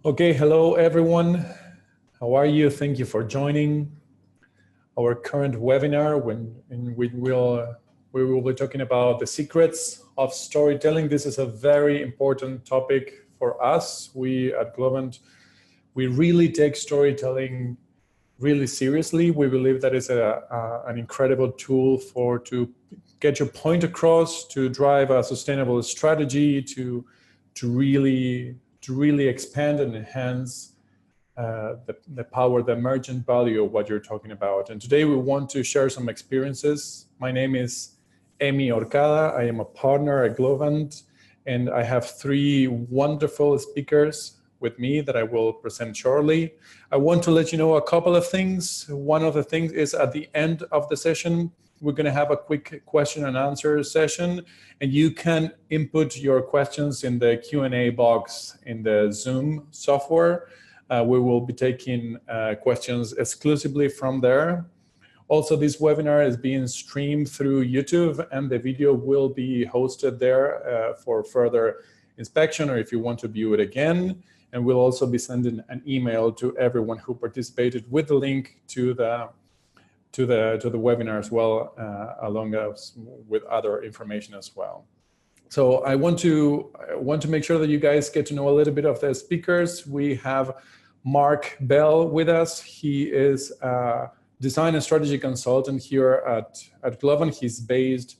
Okay, hello everyone. How are you? Thank you for joining our current webinar in which we will be talking about the secrets of storytelling. This is a very important topic for us. We at Globant, we really take storytelling really seriously. We believe that it's an incredible tool to get your point across, to drive a sustainable strategy, to really expand and enhance the power, the emergent value of what you're talking about. And today we want to share some experiences. My name is Emi Orcada. I am a partner at Globant, and I have three wonderful speakers with me that I will present shortly. I want to let you know a couple of things. One of the things is at the end of the session, we're going to have a quick question and answer session, and you can input your questions in the Q&A box in the Zoom software. We will be taking questions exclusively from there. Also, this webinar is being streamed through YouTube, and the video will be hosted there for further inspection, or if you want to view it again. And we'll also be sending an email to everyone who participated with the link to the webinar as well, along with other information as well. So I want to make sure that you guys get to know a little bit of the speakers. We have Mark Bell with us. He is a design and strategy consultant here at Globant. He's based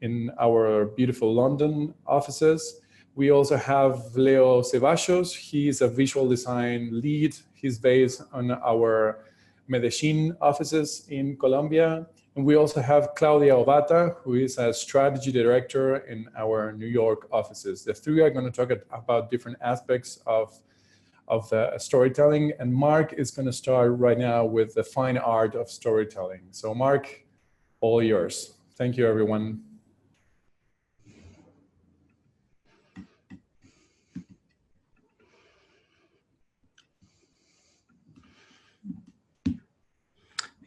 in our beautiful London offices. We also have Leo Ceballos. He's a visual design lead. He's based on our Medellin offices in Colombia. And we also have Claudia Obata, who is a strategy director in our New York offices. The three are going to talk about different aspects of the storytelling. And Mark is going to start right now with the fine art of storytelling. So Mark, all yours. Thank you, everyone.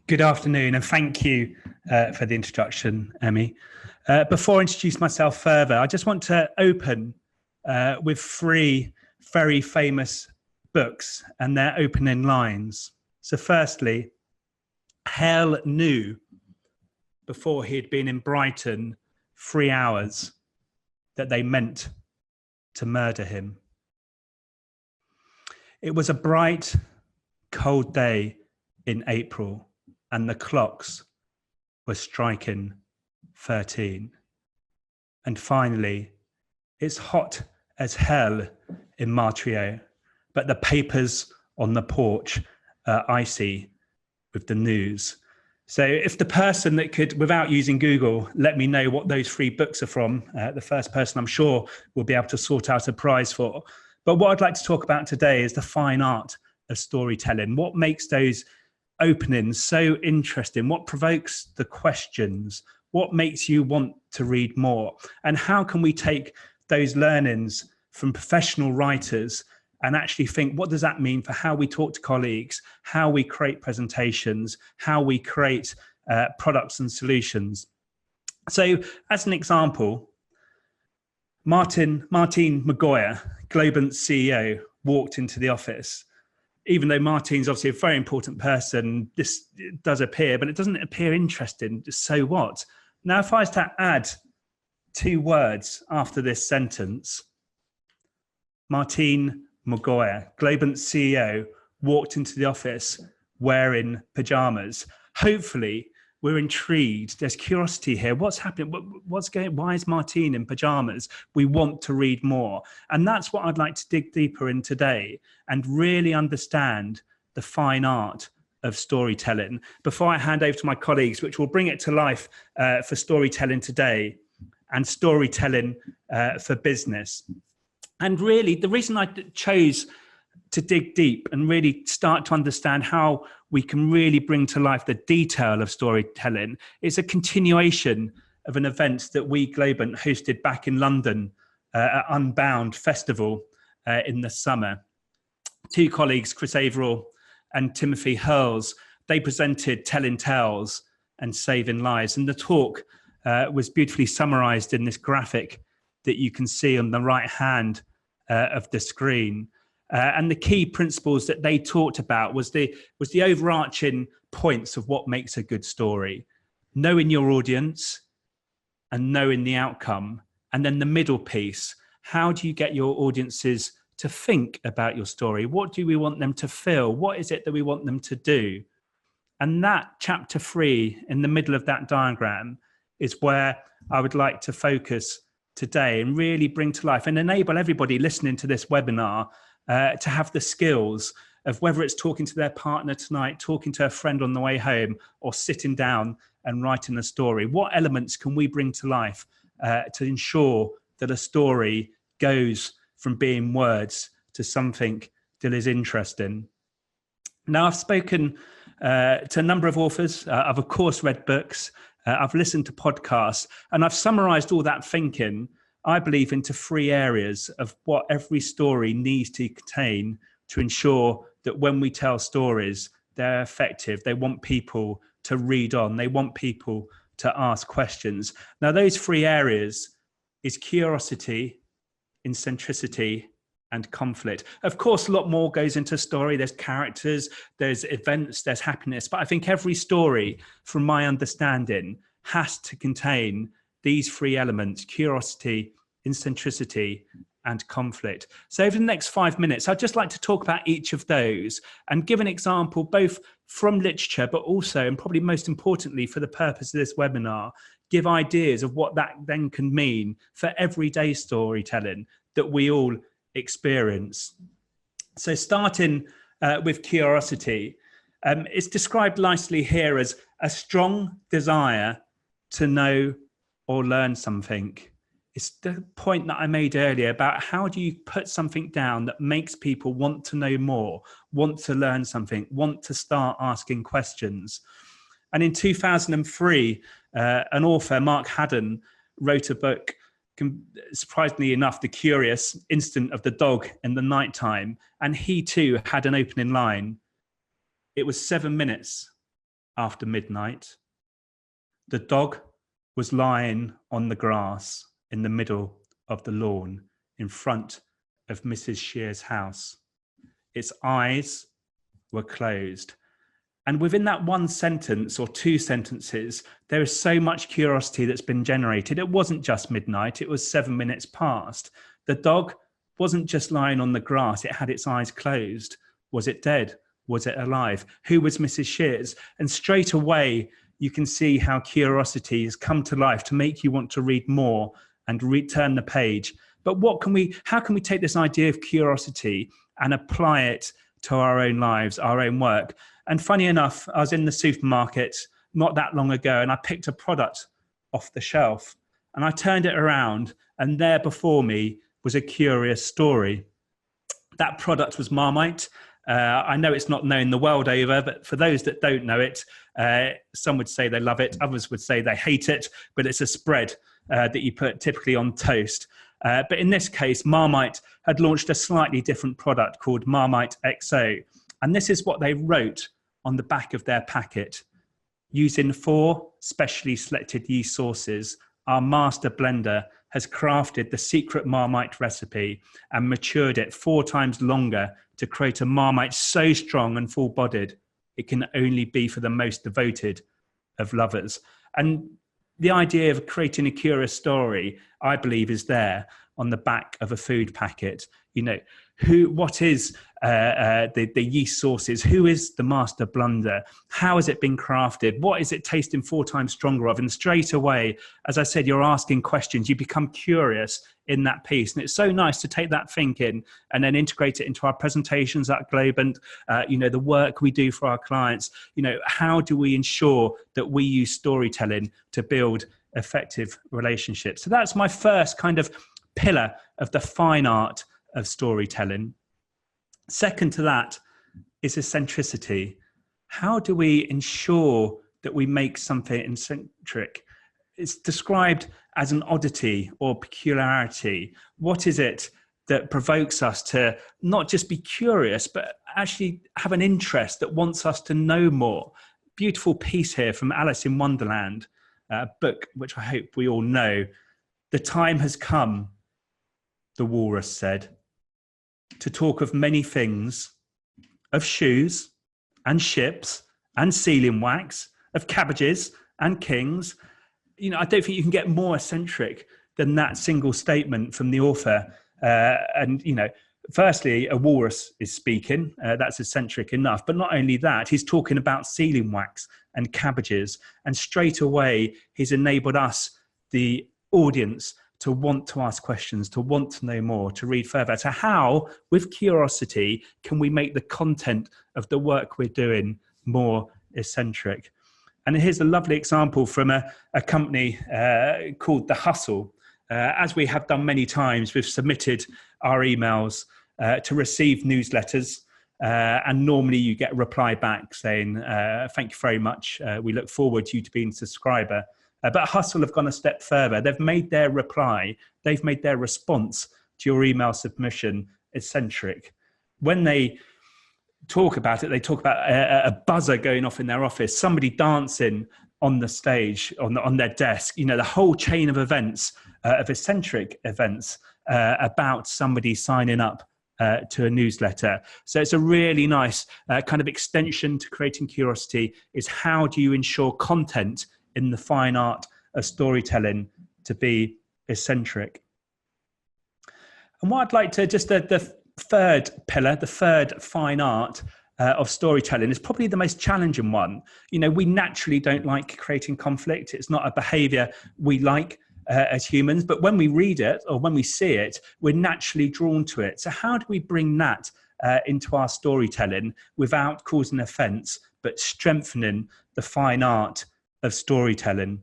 Good afternoon, and thank you for the introduction, Emi. Before I introduce myself further, I just want to open with three very famous books and their opening lines. So firstly, Hell knew before he'd been in Brighton 3 hours that they meant to murder him. It was a bright, cold day in April, and the clocks were striking 13. And finally, it's hot as hell in Montreal, but the papers on the porch are icy with the news. So if the person that could, without using Google, let me know what those three books are from, the first person I'm sure will be able to sort out a prize for. But what I'd like to talk about today is the fine art of storytelling. What makes those openings so interesting? What provokes the questions? What makes you want to read more? And how can we take those learnings from professional writers and actually think, what does that mean for how we talk to colleagues, how we create presentations, how we create products and solutions? So as an example, Martin Maguire, Globant's CEO, walked into the office. Even though Martin's obviously a very important person, this does appear, but it doesn't appear interesting. So what? Now, if I was to add 2 words after this sentence, Martin Maguire, Globant's CEO, walked into the office wearing pajamas. Hopefully, we're intrigued. There's curiosity here. What's happening? Why is Martin in pajamas? We want to read more. And that's what I'd like to dig deeper in today and really understand the fine art of storytelling before I hand over to my colleagues, which will bring it to life for storytelling today and storytelling for business. And really, the reason I chose to dig deep and really start to understand how we can really bring to life the detail of storytelling is a continuation of an event that we, Globant, hosted back in London at Unbound Festival in the summer. 2 colleagues, Chris Averill and Timothy Hurls, they presented Telling Tales and Saving Lives. And the talk was beautifully summarized in this graphic that you can see on the right hand of the screen. And the key principles that they talked about was the overarching points of what makes a good story: knowing your audience and knowing the outcome. And then the middle piece: how do you get your audiences to think about your story? What do we want them to feel? What is it that we want them to do? And that chapter 3 in the middle of that diagram is where I would like to focus today and really bring to life and enable everybody listening to this webinar to have the skills of, whether it's talking to their partner tonight, talking to a friend on the way home, or sitting down and writing a story. What elements can we bring to life to ensure that a story goes from being words to something that is interesting? Now, I've spoken to a number of authors. I've, of course, read books. I've listened to podcasts, and I've summarized all that thinking, I believe, into 3 areas of what every story needs to contain to ensure that when we tell stories, they're effective. They want people to read on. They want people to ask questions. Now, those 3 areas is curiosity, eccentricity, and conflict. Of course, a lot more goes into story. There's characters, there's events, there's happiness. But I think every story, from my understanding, has to contain these 3 elements: curiosity, eccentricity, and conflict. So over the next 5 minutes, I'd just like to talk about each of those and give an example, both from literature, but also, and probably most importantly for the purpose of this webinar, give ideas of what that then can mean for everyday storytelling that we all experience. So starting with curiosity, it's described nicely here as a strong desire to know or learn something. It's the point that I made earlier about how do you put something down that makes people want to know more, want to learn something, want to start asking questions. And in 2003, an author, Mark Haddon, wrote a book, surprisingly enough, The Curious Instant of the Dog in the Nighttime. And he too had an opening line. It was 7 minutes after midnight. The dog was lying on the grass in the middle of the lawn in front of Mrs. Shear's house. Its eyes were closed. And within that one sentence or 2 sentences, there is so much curiosity that's been generated. It wasn't just midnight, it was 7 minutes past. The dog wasn't just lying on the grass, it had its eyes closed. Was it dead? Was it alive? Who was Mrs. Shears? And straight away, you can see how curiosity has come to life to make you want to read more and return the page. But how can we take this idea of curiosity and apply it to our own lives, our own work? And funny enough, I was in the supermarket not that long ago, and I picked a product off the shelf, and I turned it around, and there before me was a curious story. That product was Marmite. I know it's not known the world over, but for those that don't know it, some would say they love it, others would say they hate it, but it's a spread that you put typically on toast. But in this case, Marmite had launched a slightly different product called Marmite XO. And this is what they wrote on the back of their packet. Using 4 specially selected yeast sources, our master blender has crafted the secret Marmite recipe and matured it 4 times longer to create a Marmite so strong and full-bodied, it can only be for the most devoted of lovers. And the idea of creating a curious story, I believe, is there on the back of a food packet. You know, what is the yeast sources? Who is the master blender? How has it been crafted? What is it tasting 4 times stronger of? And straight away, as I said, you're asking questions. You become curious in that piece. And it's so nice to take that thinking and then integrate it into our presentations at Globant, the work we do for our clients. How do we ensure that we use storytelling to build effective relationships? So that's my first kind of pillar of the fine art of storytelling. Second to that is eccentricity. How do we ensure that we make something eccentric? It's described as an oddity or peculiarity. What is it that provokes us to not just be curious, but actually have an interest that wants us to know more? Beautiful piece here from Alice in Wonderland, a book which I hope we all know. The time has come, the walrus said. to talk of many things, of shoes and ships and sealing wax, of cabbages and kings. You know, I don't think you can get more eccentric than that single statement from the author. And, you know, firstly, a walrus is speaking. That's eccentric enough. But not only that, he's talking about sealing wax and cabbages. And straight away, he's enabled us, the audience, to want to ask questions, to want to know more, to read further. So how, with curiosity, can we make the content of the work we're doing more eccentric? And here's a lovely example from a company called The Hustle. As we have done many times, we've submitted our emails to receive newsletters. And normally you get a reply back saying, thank you very much. We look forward to you to being a subscriber. But Hustle have gone a step further. They've made their reply, they've made their response to your email submission eccentric. When they talk about it, they talk about a buzzer going off in their office, somebody dancing on the stage, on their desk, you know, the whole chain of events, of eccentric events about somebody signing up to a newsletter. So it's a really nice kind of extension to creating curiosity, is how do you ensure content in the fine art of storytelling to be eccentric? And what I'd like to, just the third pillar, the third fine art of storytelling, is probably the most challenging one. You know, we naturally don't like creating conflict. It's not a behavior we like as humans, but when we read it or when we see it, we're naturally drawn to it. So how do we bring that into our storytelling without causing offense, but strengthening the fine art of storytelling?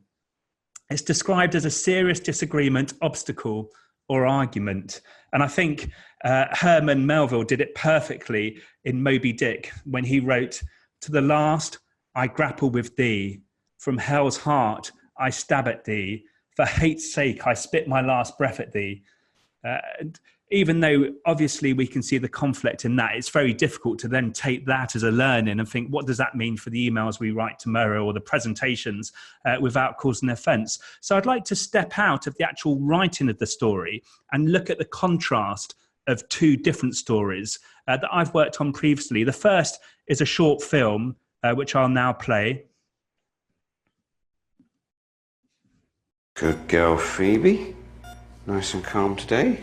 It's described as a serious disagreement, obstacle, or argument. And I think Herman Melville did it perfectly in Moby Dick when he wrote, "To the last I grapple with thee, from hell's heart I stab at thee, for hate's sake I spit my last breath at thee." And even though obviously we can see the conflict in that, it's very difficult to then take that as a learning and think, what does that mean for the emails we write tomorrow or the presentations without causing offense? So I'd like to step out of the actual writing of the story and look at the contrast of two different stories that I've worked on previously. The first is a short film, which I'll now play. Good girl, Phoebe. Nice and calm today.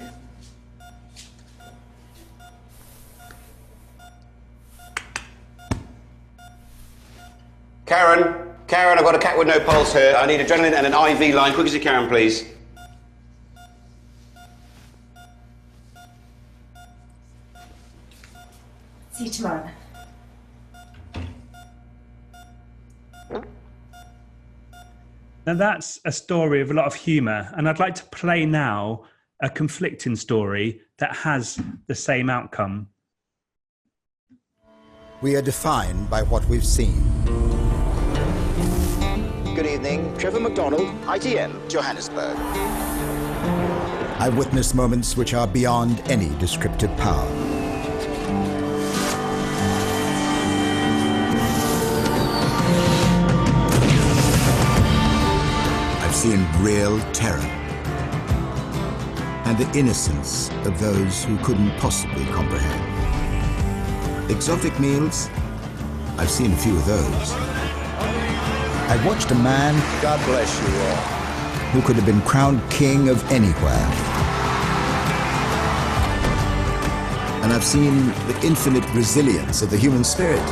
Karen, I've got a cat with no pulse here. I need adrenaline and an IV line. Quick as you can, please. See you tomorrow. Now that's a story of a lot of humour, and I'd like to play now a conflicting story that has the same outcome. We are defined by what we've seen. Good evening, Trevor McDonald, ITM, Johannesburg. I've witnessed moments which are beyond any descriptive power. I've seen real terror and the innocence of those who couldn't possibly comprehend. Exotic meals, I've seen a few of those. I watched a man, God bless you all, who could have been crowned king of anywhere. And I've seen the infinite resilience of the human spirit.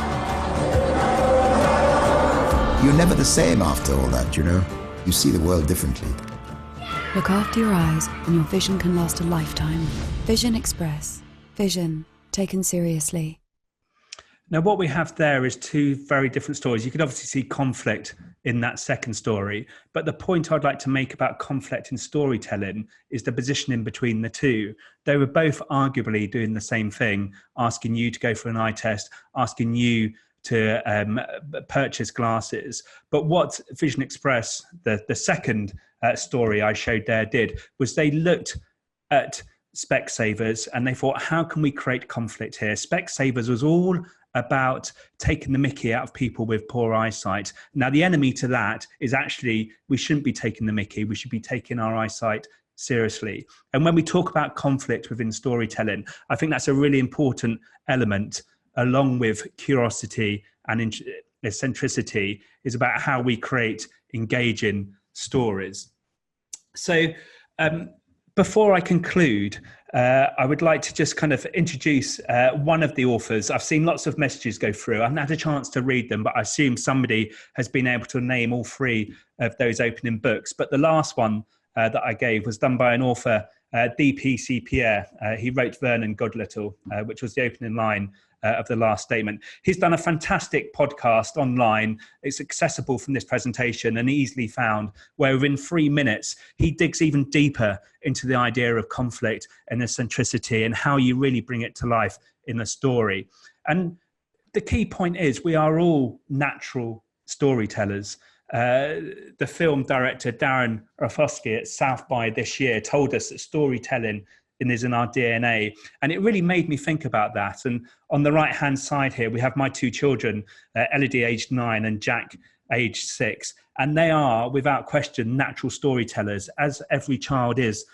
You're never the same after all that, you know. You see the world differently. Look after your eyes and your vision can last a lifetime. Vision Express. Vision taken seriously. Now, what we have there is two very different stories. You can obviously see conflict in that second story, but the point I'd like to make about conflict in storytelling is the positioning between the two. They were both arguably doing the same thing, asking you to go for an eye test, asking you to purchase glasses. But what Vision Express, the second story I showed there, did was they looked at Specsavers and they thought, how can we create conflict here? Specsavers was all about taking the mickey out of people with poor eyesight. Now, the enemy to that is actually, we shouldn't be taking the mickey. We should be taking our eyesight seriously. And when we talk about conflict within storytelling, I think that's a really important element, along with curiosity and eccentricity, is about how we create engaging stories. So before I conclude, I would like to just kind of introduce one of the authors. I've seen lots of messages go through. I haven't had a chance to read them, but I assume somebody has been able to name all three of those opening books. But the last one that I gave was done by an author, D.P.C. Pierre. He wrote Vernon Godlittle, which was the opening line of the last statement. He's done a fantastic podcast online. It's accessible from this presentation and easily found, where within 3 minutes, he digs even deeper into the idea of conflict and eccentricity and how you really bring it to life in a story. And the key point is we are all natural storytellers. The film director Darren Aronofsky at South by this year told us that storytelling is in our DNA. And it really made me think about that. And on the right-hand side here, we have my two children, Elodie, aged 9, and Jack, aged 6. And they are, without question, natural storytellers, as every child is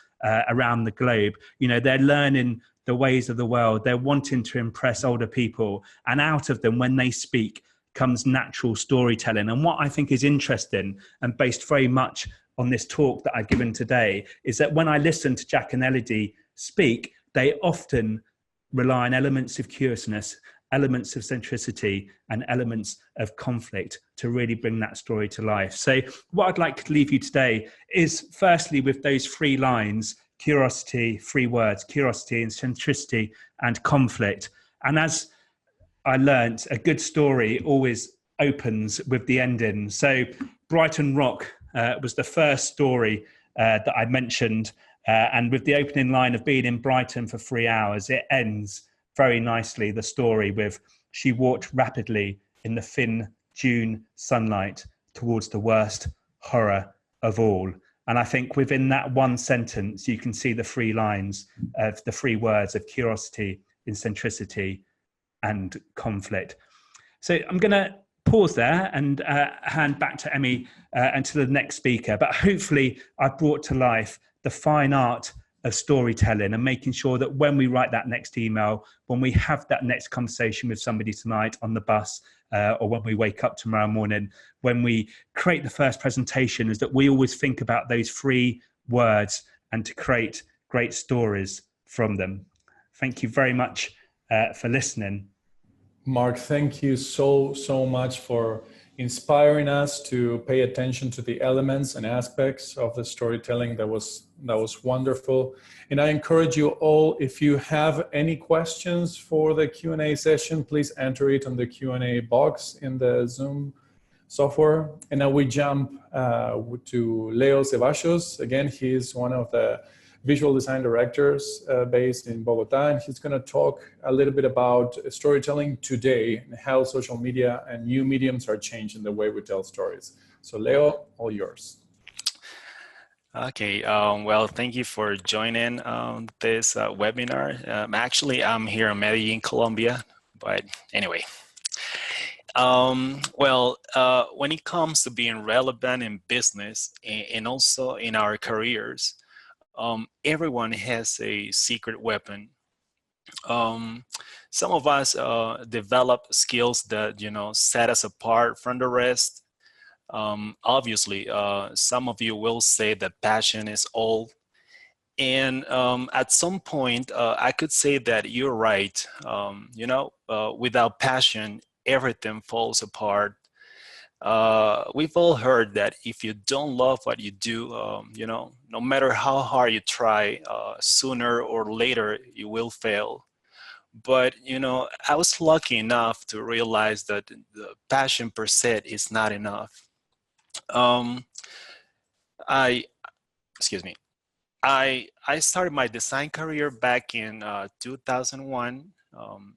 around the globe. You know, they're learning the ways of the world. They're wanting to impress older people. And out of them, when they speak, comes natural storytelling. And what I think is interesting, and based very much on this talk that I've given today, is that when I listen to Jack and Elodie speak, they often rely on elements of curiousness, elements of centricity, and elements of conflict to really bring that story to life. So what I'd like to leave you today is firstly with those 3 lines: curiosity, 3 words, curiosity and centricity and conflict. And as I learnt, a good story always opens with the ending. So Brighton Rock was the first story that I mentioned. And with the opening line of being in Brighton for 3 hours, it ends very nicely, the story, with she walked rapidly in the thin June sunlight towards the worst horror of all. And I think within that one sentence, you can see the 3 lines of the 3 words of curiosity, eccentricity, and conflict. So I'm going to pause there and hand back to Emmy and to the next speaker. But hopefully I've brought to life the fine art of storytelling and making sure that when we write that next email, when we have that next conversation with somebody tonight on the bus, or when we wake up tomorrow morning, when we create the first presentation, is that we always think about those 3 words and to create great stories from them. Thank you very much for listening. Mark, thank you so much for inspiring us to pay attention to the elements and aspects of the storytelling. That was wonderful. And I encourage you all, if you have any questions for the Q&A session, please enter it on the Q&A box in the Zoom software. And now we jump to Leo Ceballos. Again, he's one of the visual design directors based in Bogota, and he's going to talk a little bit about storytelling today and how social media and new mediums are changing the way we tell stories. So Leo, all yours. Okay, well, thank you for joining this webinar. Actually, I'm here in Medellin, Colombia, but anyway. When it comes to being relevant in business and also in our careers, everyone has a secret weapon. Some of us develop skills that, set us apart from the rest. Obviously, some of you will say that passion is all. And at some point, I could say that you're right. Without passion, everything falls apart. We've all heard that if you don't love what you do, no matter how hard you try, sooner or later you will fail. But, I was lucky enough to realize that the passion per se is not enough. I started my design career back in 2001.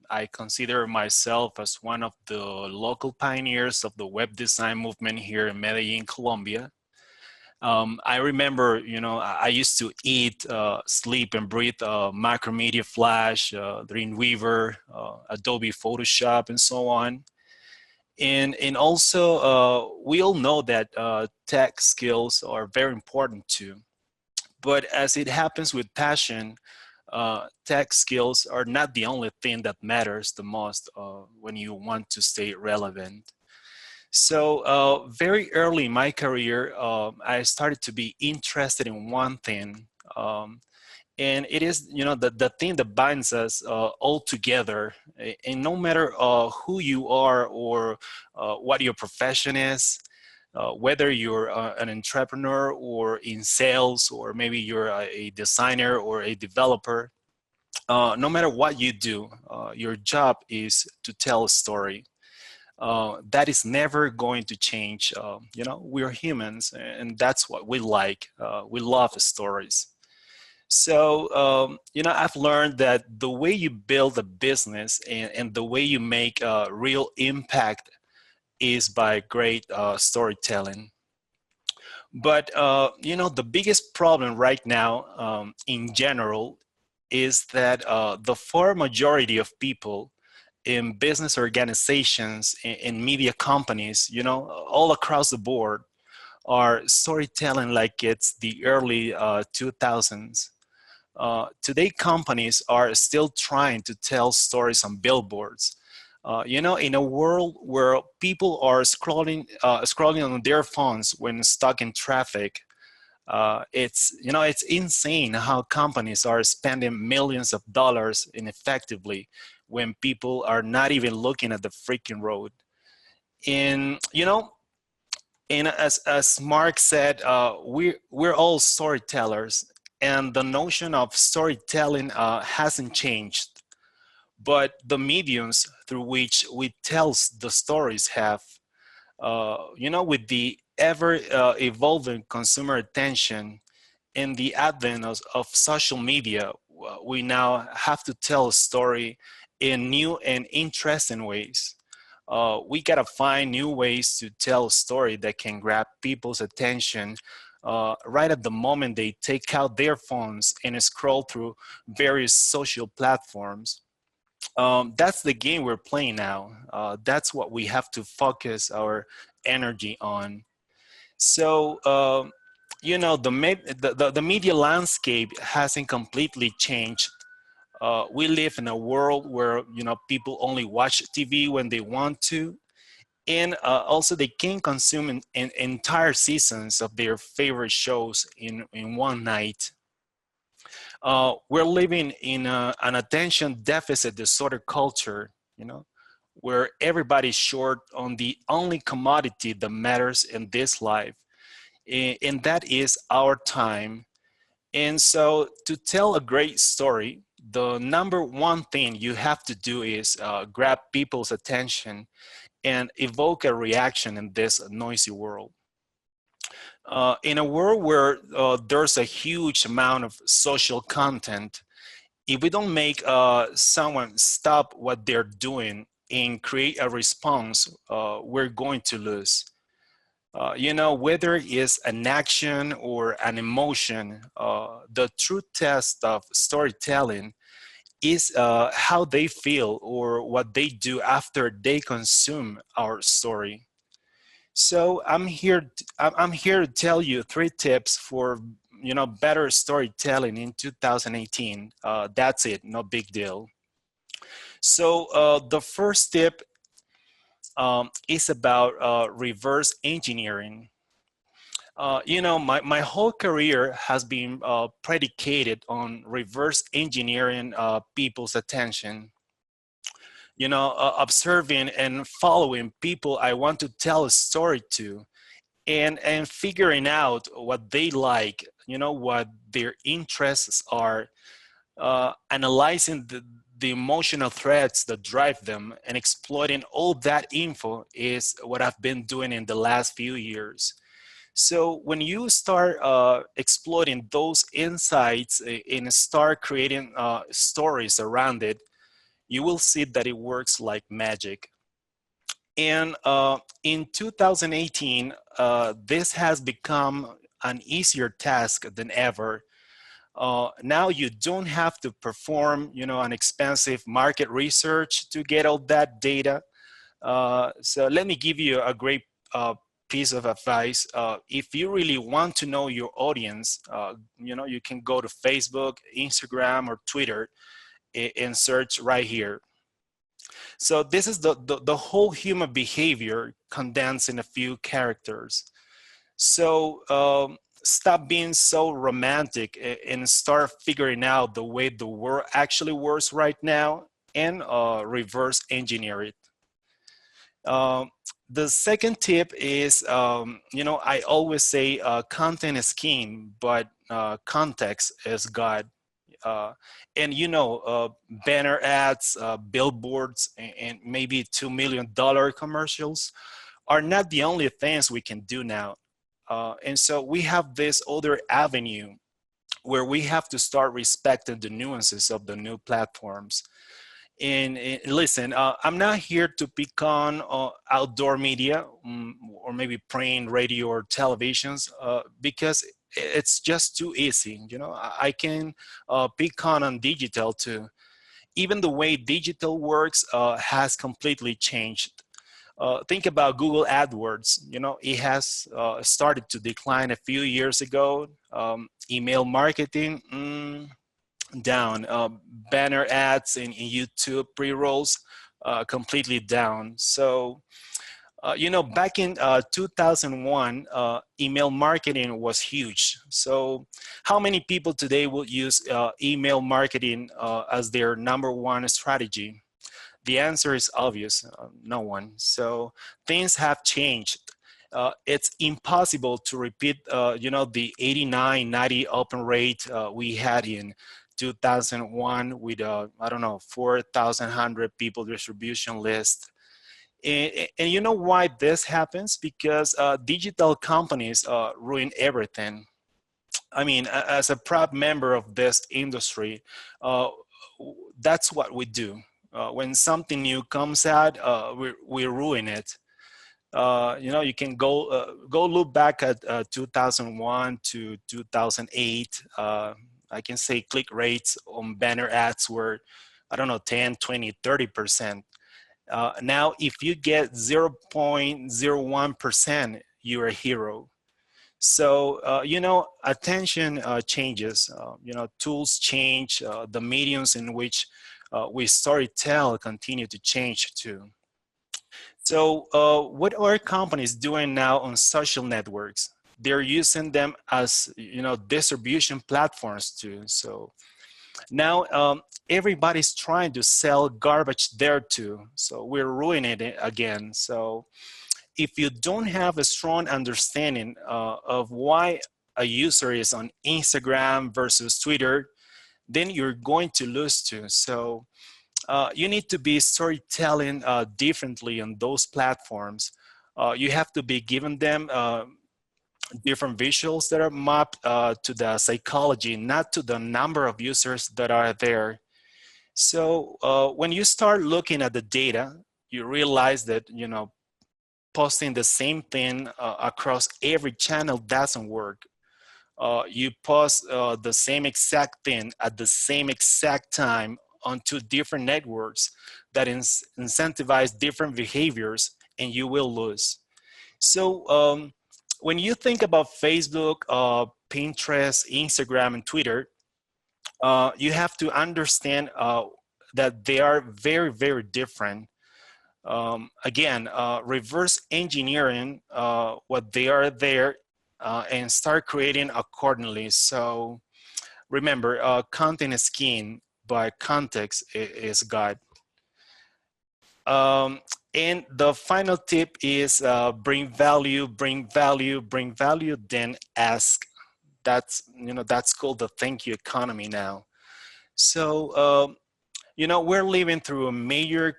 I consider myself as one of the local pioneers of the web design movement here in Medellin, Colombia. I remember, I used to eat, sleep, and breathe Macromedia Flash, Dreamweaver, Adobe Photoshop, and so on. And also, we all know that tech skills are very important too. But as it happens with passion, tech skills are not the only thing that matters the most when you want to stay relevant. So very early in my career, I started to be interested in one thing. And it is, the thing that binds us all together. And no matter who you are or what your profession is, whether you're an entrepreneur or in sales, or maybe you're a designer or a developer, no matter what you do, your job is to tell a story. That is never going to change. We're humans, and that's what we like. We love stories. So, I've learned that the way you build a business and the way you make a real impact is by great storytelling. But, the biggest problem right now in general is that the far majority of people in business organizations, in media companies, all across the board, are storytelling like it's the early 2000s. Today, companies are still trying to tell stories on billboards. In a world where people are scrolling on their phones when stuck in traffic, it's insane how companies are spending millions of dollars ineffectively when people are not even looking at the freaking road. And as Mark said, we're all storytellers, and the notion of storytelling hasn't changed, but the mediums through which we tell the stories have. With the ever evolving consumer attention and the advent of social media, we now have to tell a story in new and interesting ways. We gotta find new ways to tell a story that can grab people's attention right at the moment they take out their phones and scroll through various social platforms. That's the game we're playing now. That's what we have to focus our energy on. So, the media landscape hasn't completely changed. We live in a world where, people only watch TV when they want to. And also they can consume in entire seasons of their favorite shows in one night. We're living in an attention deficit disorder culture, where everybody's short on the only commodity that matters in this life, and that is our time. And so to tell a great story, the number one thing you have to do is grab people's attention and evoke a reaction in this noisy world. In a world where there's a huge amount of social content, if we don't make someone stop what they're doing and create a response, we're going to lose. Whether it's an action or an emotion, the true test of storytelling is how they feel or what they do after they consume our story. So I'm here to tell you 3 tips for better storytelling in 2018. That's it, no big deal. So the first tip is about reverse engineering. My whole career has been predicated on reverse engineering people's attention. Observing and following people I want to tell a story to, and figuring out what they like, what their interests are, analyzing the emotional threads that drive them, and exploiting all that info is what I've been doing in the last few years. So when you start exploiting those insights and start creating stories around it, you will see that it works like magic. And in 2018, this has become an easier task than ever. Now you don't have to perform, an expensive market research to get all that data. So let me give you a great piece of advice. If you really want to know your audience, you can go to Facebook, Instagram, or Twitter and search right here. So this is the whole human behavior condensed in a few characters. So stop being so romantic and start figuring out the way the world actually works right now, and reverse engineer it. The second tip is, I always say content is king, but context is God. And banner ads, billboards, and maybe $2 million commercials are not the only things we can do now. And so we have this other avenue where we have to start respecting the nuances of the new platforms. And listen, I'm not here to pick on outdoor media, or maybe print, radio, or televisions, because it's just too easy. I can pick on digital too. Even the way digital works has completely changed. Think about Google AdWords. It has started to decline a few years ago. Email marketing, down. Banner ads in YouTube pre-rolls, completely down. So, back in 2001, email marketing was huge. So how many people today will use email marketing as their number 1 strategy? The answer is obvious, no one. So things have changed. It's impossible to repeat, the 89, 90 open rate we had in 2001 with, 4,100 people distribution list. And you know why this happens? Because digital companies ruin everything. I mean, as a proud member of this industry, that's what we do. When something new comes out, we ruin it. You can go look back at 2001 to 2008. I can say click rates on banner ads were, 10, 20, 30%. Now, if you get 0.01%, you're a hero. So, attention changes, tools change, the mediums in which we storytell continue to change too. So what are companies doing now on social networks? They're using them as, distribution platforms too. So now everybody's trying to sell garbage there too. So we're ruining it again. So if you don't have a strong understanding of why a user is on Instagram versus Twitter, then you're going to lose too. So you need to be storytelling differently on those platforms. You have to be giving them different visuals that are mapped to the psychology, not to the number of users that are there. So when you start looking at the data, you realize that, posting the same thing across every channel doesn't work. You post the same exact thing at the same exact time on 2 different networks that incentivize different behaviors, and you will lose. So when you think about Facebook, Pinterest, Instagram, and Twitter, you have to understand that they are very, very different. Again, reverse engineering what they are there and start creating accordingly. So remember, content is king, but context is God. And the final tip is bring value, then ask. That's called the thank you economy now. So, we're living through a major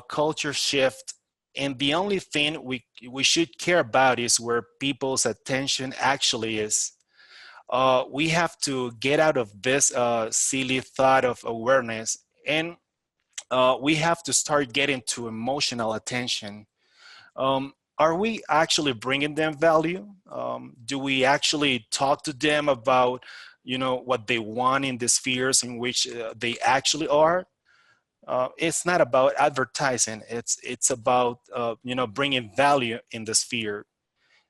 culture shift, and the only thing we should care about is where people's attention actually is. We have to get out of this silly thought of awareness, and we have to start getting to emotional attention. Are we actually bringing them value? Do we actually talk to them about, what they want in the spheres in which they actually are? It's not about advertising. It's about, bringing value in the sphere.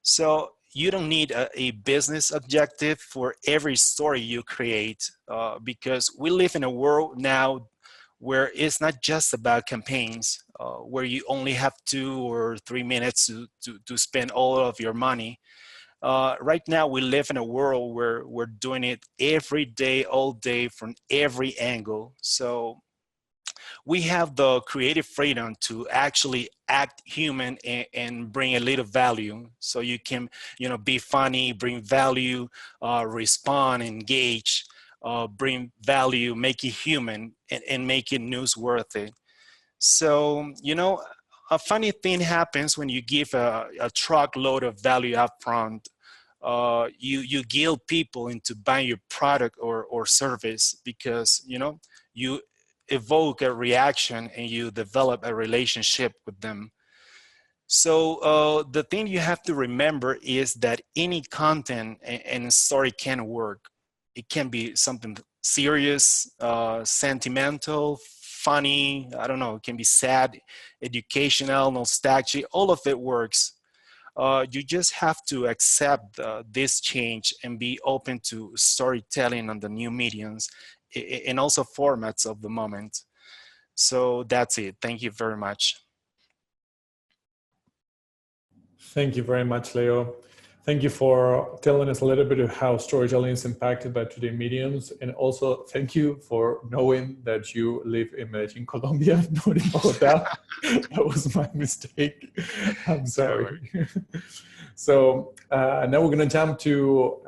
So you don't need a business objective for every story you create, because we live in a world now where it's not just about campaigns, where you only have 2 or 3 minutes to spend all of your money. Right now, we live in a world where we're doing it every day, all day, from every angle. So we have the creative freedom to actually act human and bring a little value. So you can, be funny, bring value, respond, engage, bring value, make it human, and make it newsworthy. So, a funny thing happens when you give a truckload of value up front. You guilt people into buying your product or service because, you evoke a reaction and you develop a relationship with them. So the thing you have to remember is that any content and story can work. It can be something serious, sentimental, funny, I don't know, it can be sad, educational, nostalgic, all of it works. You just have to accept this change and be open to storytelling on the new mediums and also formats of the moment. So that's it. Thank you very much. Thank you very much, Leo. Thank you for telling us a little bit of how storytelling is impacted by today's mediums. And also thank you for knowing that you live in Medellin, Colombia, not in Bogota. That was my mistake. I'm sorry. So now we're going to jump to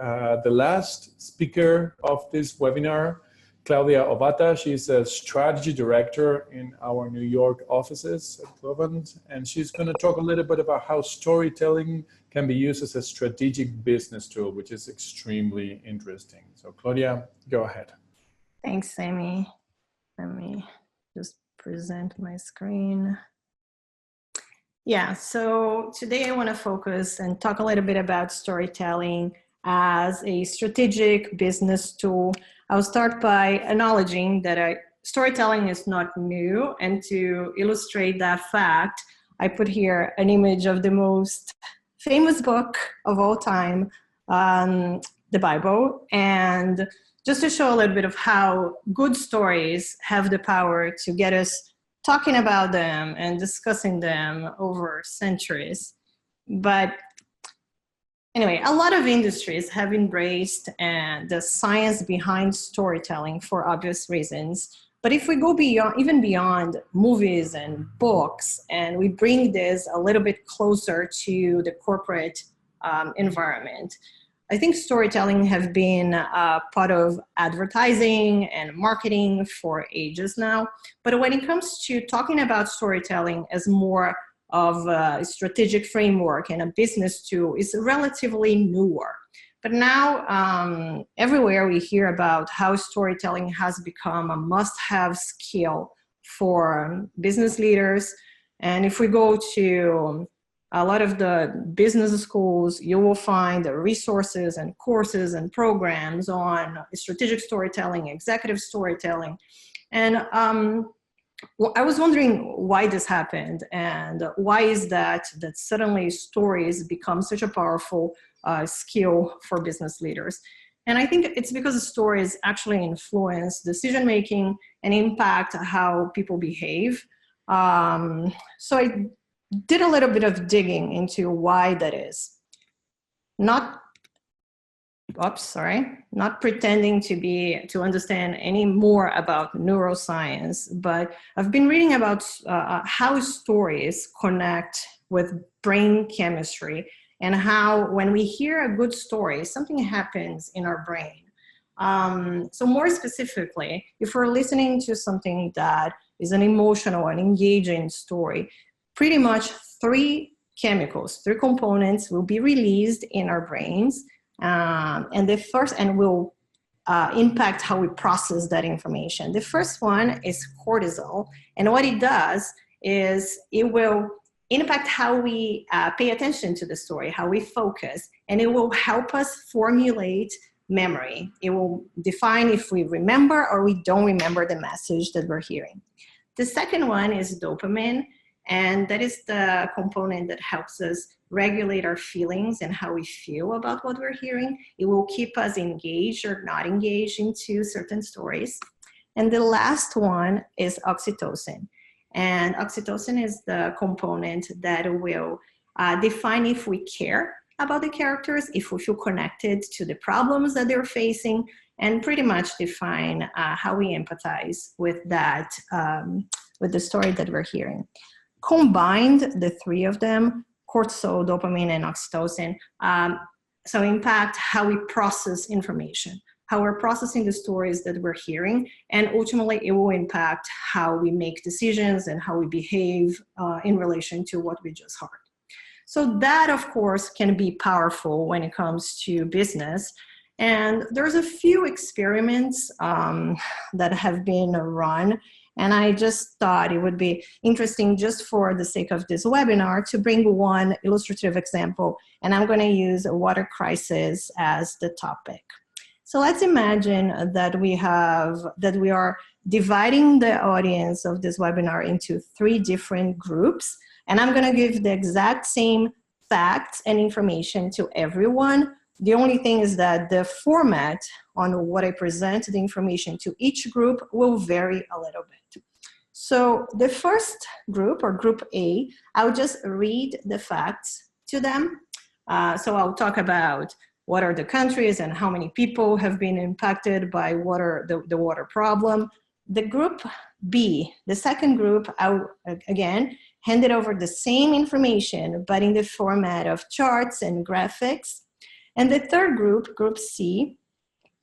the last speaker of this webinar, Claudia Obata. She's a strategy director in our New York offices at Globant, and she's going to talk a little bit about how storytelling can be used as a strategic business tool, which is extremely interesting. So Claudia, go ahead. Thanks, Sammy. Let me just present my screen. Yeah, so today I want to focus and talk a little bit about storytelling as a strategic business tool. I'll start by acknowledging that storytelling is not new, and to illustrate that fact, I put here an image of the most famous book of all time, the Bible, and just to show a little bit of how good stories have the power to get us talking about them and discussing them over centuries. But anyway, a lot of industries have embraced the science behind storytelling for obvious reasons. But if we go even beyond movies and books, and we bring this a little bit closer to the corporate environment, I think storytelling has been part of advertising and marketing for ages now. But when it comes to talking about storytelling as more of a strategic framework and a business tool, is relatively newer. But now everywhere we hear about how storytelling has become a must-have skill for business leaders. And if we go to a lot of the business schools, you will find the resources and courses and programs on strategic storytelling, executive storytelling. And I was wondering why this happened, and why is that suddenly stories become such a powerful skill for business leaders. And I think it's because the stories actually influence decision-making and impact how people behave. So I did a little bit of digging into why that is. Not pretending to understand any more about neuroscience, but I've been reading about how stories connect with brain chemistry, and how when we hear a good story, something happens in our brain. So more specifically, if we're listening to something that is an emotional and engaging story, pretty much three components will be released in our brains, and will impact how we process that information. The first one is cortisol, and what it does is it will impact how we pay attention to the story, how we focus, and it will help us formulate memory. It will define if we remember or we don't remember the message that we're hearing. The second one is dopamine, And that is the component that helps us regulate our feelings and how we feel about what we're hearing. It will keep us engaged or not engaged into certain stories. And the last one is oxytocin. And oxytocin is the component that will define if we care about the characters, if we feel connected to the problems that they're facing, and pretty much define how we empathize with that, with the story that we're hearing. Combined, the three of them, cortisol, dopamine, and oxytocin, so impact how we process information, how we're processing the stories that we're hearing, and ultimately it will impact how we make decisions and how we behave in relation to what we just heard. So that, of course, can be powerful when it comes to business. And there's a few experiments that have been run. And I just thought it would be interesting, just for the sake of this webinar, to bring one illustrative example. And I'm going to use a water crisis as the topic. So let's imagine that we are dividing the audience of this webinar into 3 different groups. And I'm going to give the exact same facts and information to everyone. The only thing is that the format on what I present the information to each group will vary a little bit. So the first group, or group A, I'll just read the facts to them. So I'll talk about what are the countries and how many people have been impacted by the water problem. The group B, the second group, I'll again hand it over the same information, but in the format of charts and graphics. And the third group, group C,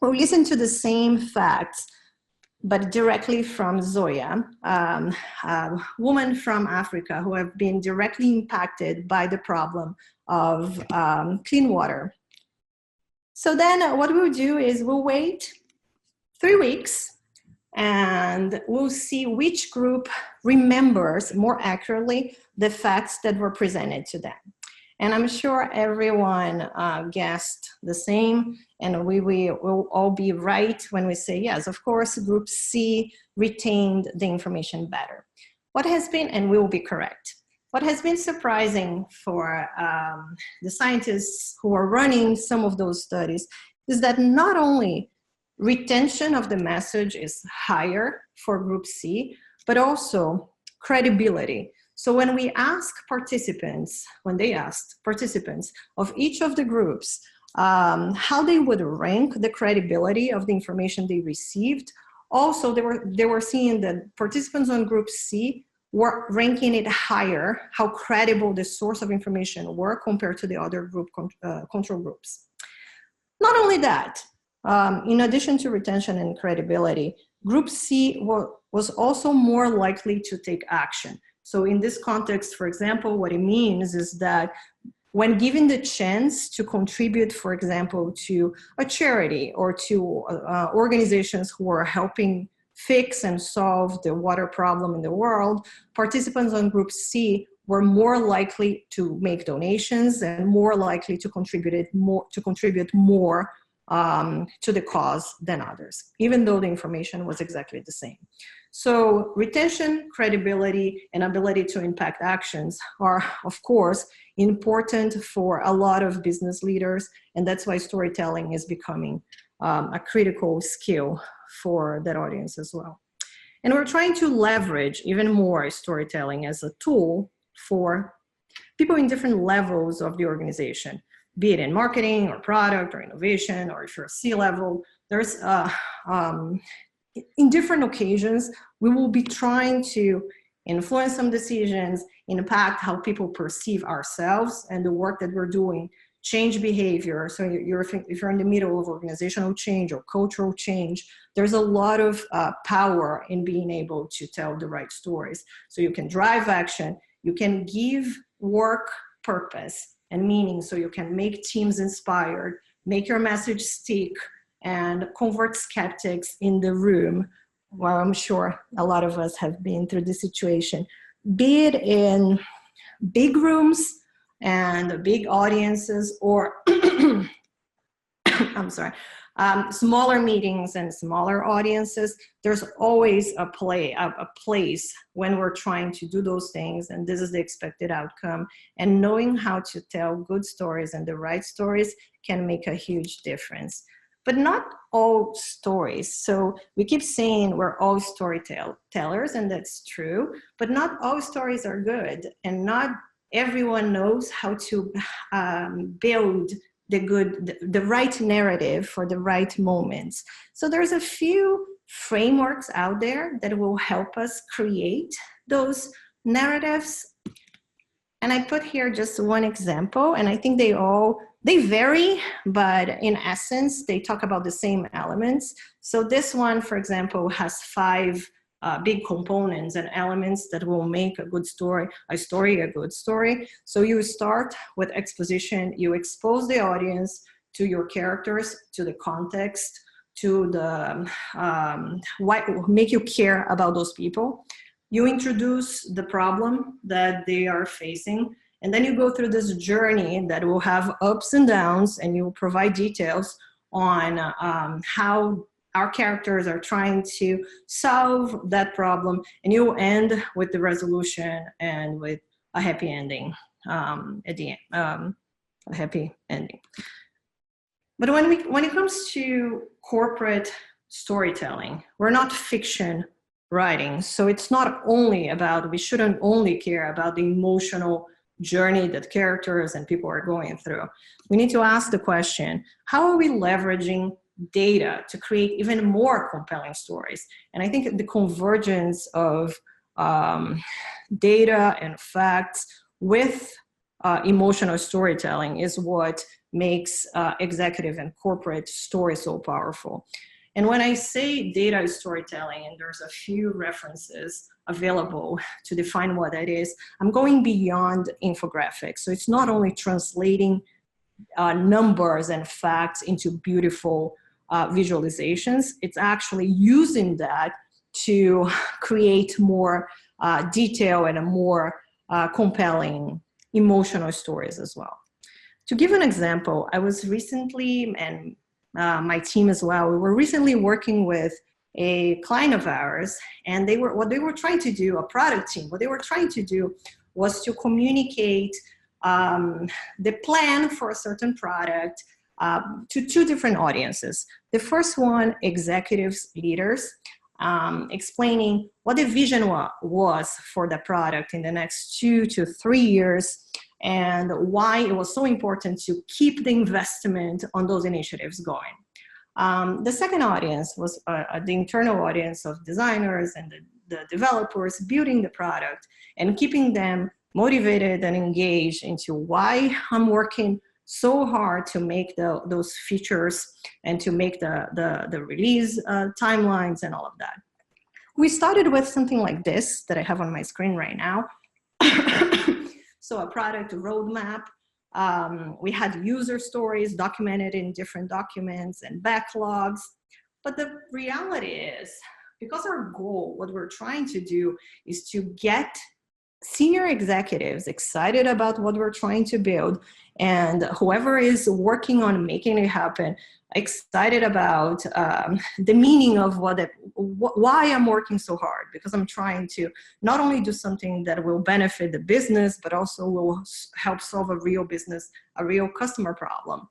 will listen to the same facts, but directly from Zoya, a woman from Africa who have been directly impacted by the problem of clean water. So then what we'll do is we'll wait 3 weeks, and we'll see which group remembers more accurately the facts that were presented to them. And I'm sure everyone guessed the same, and we will all be right when we say, yes, of course, group C retained the information better. What has been, and we will be correct, what has been surprising for the scientists who are running some of those studies is that not only retention of the message is higher for group C, but also credibility. So when we ask participants, when they asked participants of each of the groups how they would rank the credibility of the information they received, also they were seeing that participants on group C were ranking it higher, how credible the source of information were compared to the other group control groups. Not only that, in addition to retention and credibility, group C was also more likely to take action. So in this context, for example, what it means is that when given the chance to contribute, for example, to a charity or to organizations who are helping fix and solve the water problem in the world, participants on group C were more likely to make donations and more likely to contribute more to the cause than others, even though the information was exactly the same. So retention, credibility, and ability to impact actions are, of course, important for a lot of business leaders, and that's why storytelling is becoming a critical skill for that audience as well. And we're trying to leverage even more storytelling as a tool for people in different levels of the organization, be it in marketing or product or innovation, or if you're a C-level. There's in different occasions, we will be trying to influence some decisions, impact how people perceive ourselves and the work that we're doing, change behavior. So if you're in the middle of organizational change or cultural change, there's a lot of power in being able to tell the right stories. So you can drive action, you can give work purpose and meaning, so you can make teams inspired, make your message stick, and convert skeptics in the room. Well, I'm sure a lot of us have been through this situation, be it in big rooms and big audiences, or I'm sorry, Smaller meetings and smaller audiences, there's always a place when we're trying to do those things, and this is the expected outcome. And knowing how to tell good stories and the right stories can make a huge difference. But not all stories. So we keep saying we're all storytellers, and that's true, but not all stories are good, and not everyone knows how to build the right narrative for the right moments. So there's a few frameworks out there that will help us create those narratives. And I put here just one example, and I think they vary, but in essence, they talk about the same elements. So this one, for example, has 5 big components and elements that will make a good story, a good story. So you start with exposition, you expose the audience to your characters, to the context, to the, make you care about those people. You introduce the problem that they are facing, and then you go through this journey that will have ups and downs, and you provide details on how our characters are trying to solve that problem, and you end with the resolution and with a happy ending at the end, a happy ending. But when it comes to corporate storytelling, we're not fiction writing. So it's not only about, we shouldn't only care about the emotional journey that characters and people are going through. We need to ask the question, how are we leveraging data to create even more compelling stories? And I think the convergence of data and facts with emotional storytelling is what makes executive and corporate stories so powerful. And when I say data is storytelling, and there's a few references available to define what that is, I'm going beyond infographics. So it's not only translating numbers and facts into beautiful visualizations, it's actually using that to create more detail and a more compelling emotional stories as well. To give an example, I was recently, and my team as well, we were recently working with a client of ours, and what they were trying to do, a product team, what they were trying to do was to communicate the plan for a certain product to 2 different audiences. The first one, executives, leaders, explaining what the vision was for the product in the next 2 to 3 years, and why it was so important to keep the investment on those initiatives going. The second audience was the internal audience of designers and the developers building the product and keeping them motivated and engaged into why I'm working so hard to make those features and to make the release timelines and all of that. We started with something like this that I have on my screen right now. So a product roadmap. We had user stories documented in different documents and backlogs. But the reality is, because our goal, what we're trying to do is to get senior executives excited about what we're trying to build, and whoever is working on making it happen, excited about the meaning of why I'm working so hard, because I'm trying to not only do something that will benefit the business, but also will help solve a real customer problem.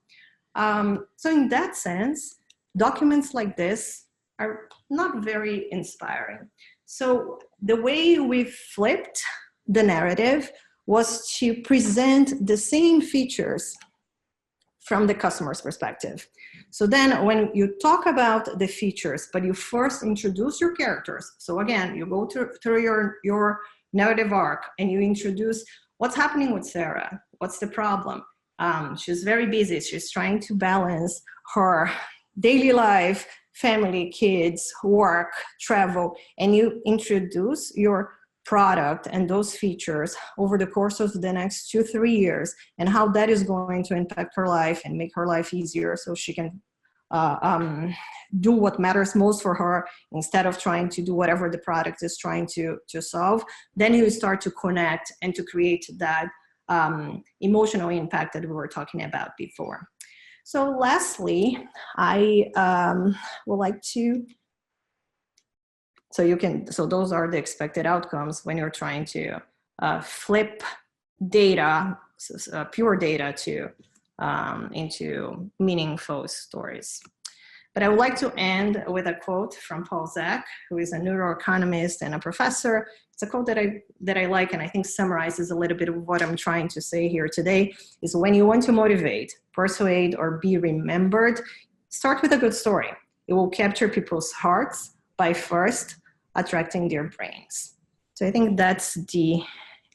So in that sense, documents like this are not very inspiring. So the way we flipped the narrative was to present the same features from the customer's perspective. So then when you talk about the features, but you first introduce your characters. So again, you go through your narrative arc and you introduce what's happening with Sarah. What's the problem? She's very busy. She's trying to balance her daily life, family, kids, work, travel, and you introduce your product and those features over the course of the next 2-3 years, and how that is going to impact her life and make her life easier so she can do what matters most for her instead of trying to do whatever the product is trying to solve. Then you start to connect and to create that emotional impact that we were talking about before. So lastly, I would like to, so those are the expected outcomes when you're trying to flip data, pure data to into meaningful stories. But I would like to end with a quote from Paul Zak, who is a neuroeconomist and a professor. It's a quote that I like, and I think summarizes a little bit of what I'm trying to say here today, is when you want to motivate, persuade, or be remembered, start with a good story. It will capture people's hearts by first attracting their brains. So I think that's the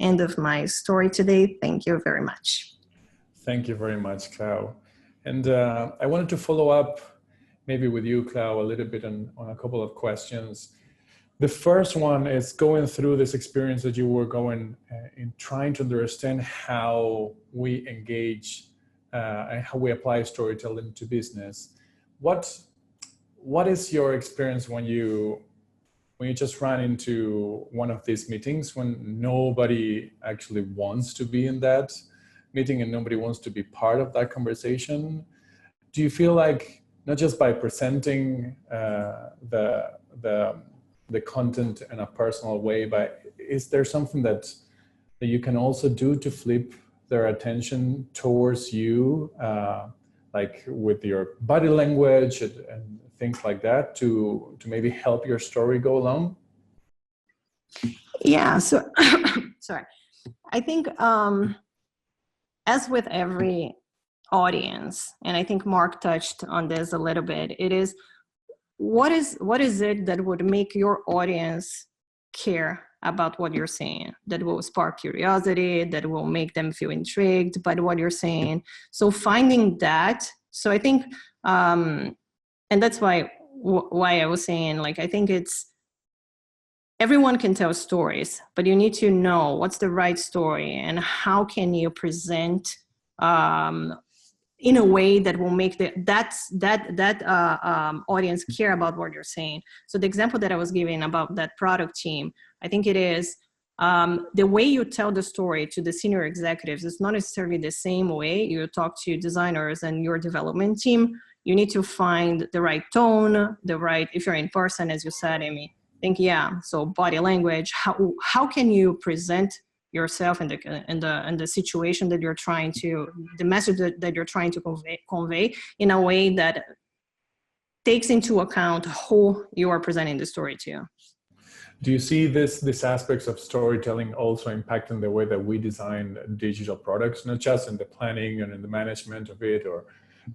end of my story today. Thank you very much. Thank you very much, Clau. And I wanted to follow up maybe with you, Clau, a little bit on a couple of questions. The first one is going through this experience that you were going in trying to understand how we engage and how we apply storytelling to business. What is your experience when you just run into one of these meetings when nobody actually wants to be in that meeting and nobody wants to be part of that conversation? Do you feel like not just by presenting the content in a personal way, but is there something that you can also do to flip their attention towards you, like with your body language and things like that, to maybe help your story go along? Yeah, so sorry. I think as with every audience, and I think Mark touched on this a little bit, it is what is it that would make your audience care about what you're saying, that will spark curiosity, that will make them feel intrigued by what you're saying. So finding that, so I think, and that's why I was saying, like, I think it's, everyone can tell stories, but you need to know what's the right story and how can you present in a way that will make that audience care about what you're saying. So the example that I was giving about that product team, I think it is the way you tell the story to the senior executives is not necessarily the same way you talk to designers and your development team. You need to find the right tone, if you're in person, as you said, Amy, so body language, how can you present yourself and the situation that you're trying to, the message that you're trying to convey in a way that takes into account who you are presenting the story to. Do you see these aspects of storytelling also impacting the way that we design digital products, not just in the planning and in the management of it,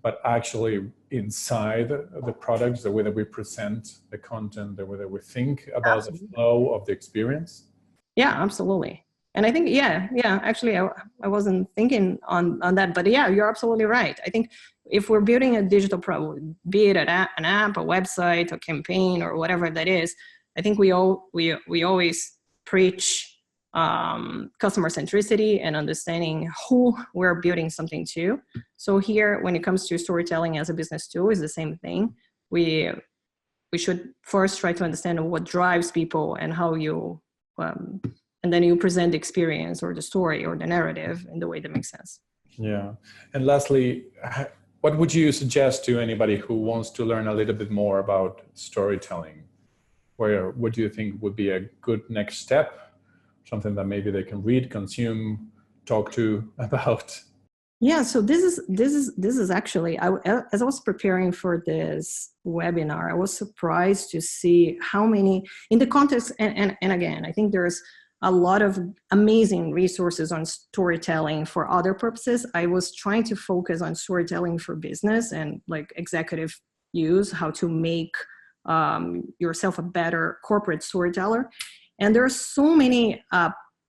but actually inside the products, the way that we present the content, the way that we think about Absolutely. The flow of the experience? Yeah, absolutely. And I think, actually, I wasn't thinking on that, but yeah, you're absolutely right. I think if we're building a digital product, be it an app, a website, a campaign, or whatever that is, I think we always preach customer centricity and understanding who we're building something to. So here, when it comes to storytelling as a business tool, is the same thing. We should first try to understand what drives people and how you, and then you present the experience or the story or the narrative in the way that makes sense. Yeah. And lastly, what would you suggest to anybody who wants to learn a little bit more about storytelling? What do you think would be a good next step? Something that maybe they can read, consume, talk to about? Yeah, so this is actually, as I was preparing for this webinar, I was surprised to see how many, in the context, and again, I think there's a lot of amazing resources on storytelling for other purposes. I was trying to focus on storytelling for business and like executive use, how to make yourself a better corporate storyteller. And there are so many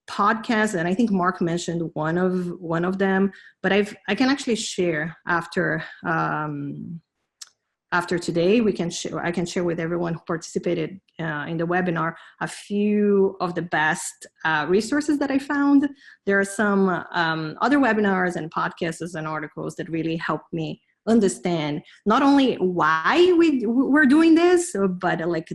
podcasts, and I think Mark mentioned one of them, but I can actually share after today. I can share with everyone who participated in the webinar a few of the best resources that I found. There are some other webinars and podcasts and articles that really helped me understand not only why we're doing this, but like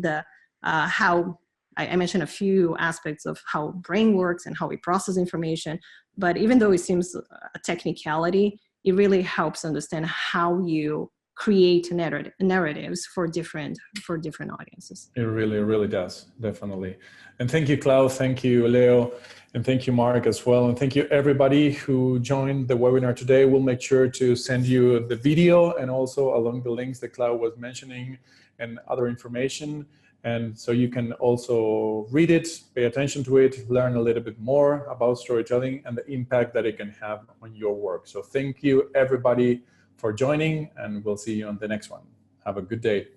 how I mentioned a few aspects of how brain works and how we process information. But even though it seems a technicality, it really helps understand how you create narratives for different audiences. It really does, definitely. And thank you, Clau, thank you, Leo, and thank you, Mark, as well. And thank you, everybody who joined the webinar today. We'll make sure to send you the video and also along the links that Clau was mentioning and other information. And so you can also read it, pay attention to it, learn a little bit more about storytelling and the impact that it can have on your work. So thank you, everybody, for joining, and we'll see you on the next one. Have a good day.